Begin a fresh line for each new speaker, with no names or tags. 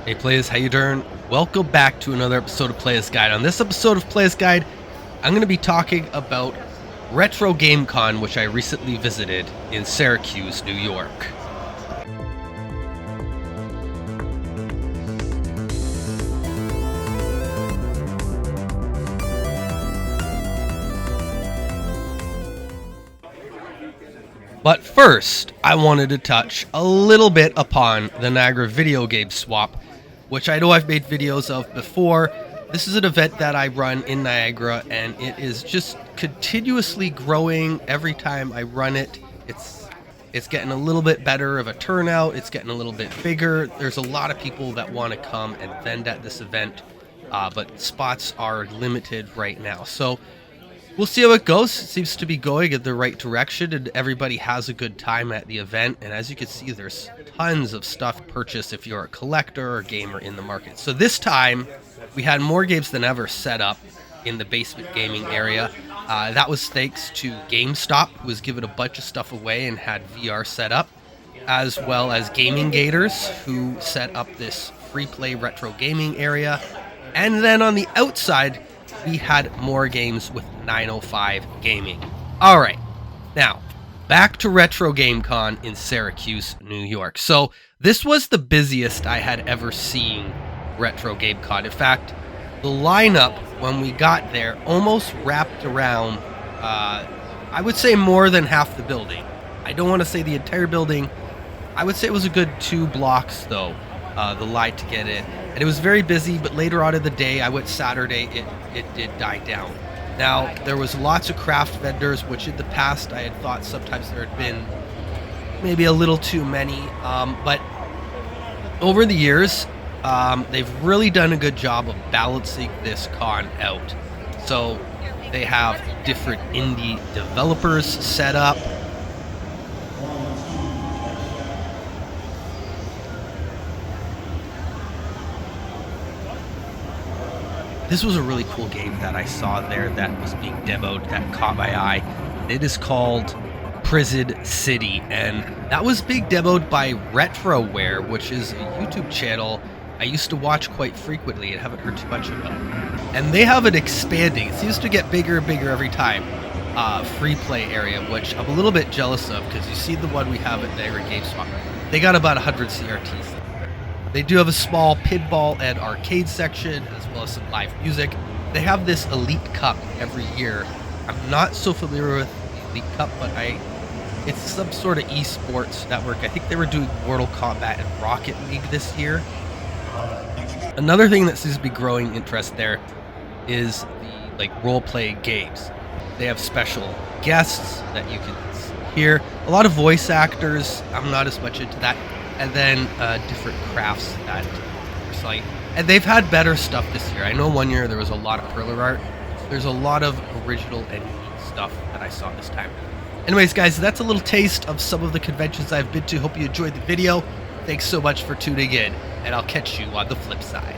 Hey Playas, how you doing? Welcome back to another episode of Playas Guide. On this episode of Playas Guide, I'm going to be talking about Retro Game Con, which I recently visited in Syracuse, New York. But first, I wanted to touch a little bit upon the Niagara video game swap, which I know I've made videos of before. This is an event that I run in Niagara, and it is just continuously growing every time I run it. It's getting a little bit better of a turnout. It's getting a little bit bigger. There's a lot of people that want to come and vend at this event, but spots are limited right now. So we'll see how it goes. It seems to be going in the right direction, and everybody has a good time at the event. And as you can see, there's tons of stuff to purchase if you're a collector or gamer in the market. So this time, we had more games than ever set up in the basement gaming area. That was thanks to GameStop, who was giving a bunch of stuff away and had VR set up, as well as Gaming Gators, who set up this free play retro gaming area. And then on the outside, we had more games with 905 Gaming. All right, now back to Retro Game Con in Syracuse, New York. So this was the busiest I had ever seen Retro Game Con. In fact, the lineup when we got there almost wrapped around, I would say more than half the building. I don't want to say the entire building. I would say it was a good 2 blocks though, the line to get in. And it was very busy, but later on in the day, I went Saturday, it did die down. Now, there was lots of craft vendors, which in the past I had thought sometimes there had been maybe a little too many. But over the years, they've really done a good job of balancing this con out. So they have different indie developers set up. This was a really cool game that I saw there that was being demoed that caught my eye. It is called Prison City, and that was being demoed by Retroware, which is a YouTube channel I used to watch quite frequently and haven't heard too much about. And they have an expanding, it seems to get bigger and bigger every time, free play area, which I'm a little bit jealous of because you see the one we have at Niagara GameStop. They got about 100 CRTs. They do have a small pinball and arcade section, as well as some live music. They have this Elite Cup every year. I'm not so familiar with the Elite Cup, but it's some sort of esports network. I think they were doing Mortal Kombat and Rocket League this year. Another thing that seems to be growing interest there is the role-playing games. They have special guests that you can hear. A lot of voice actors. I'm not as much into that. And then different crafts that are selling. And they've had better stuff this year. I know one year there was a lot of perler art. There's a lot of original and unique stuff that I saw this time. Anyways, guys, that's a little taste of some of the conventions I've been to. Hope you enjoyed the video. Thanks so much for tuning in, and I'll catch you on the flip side.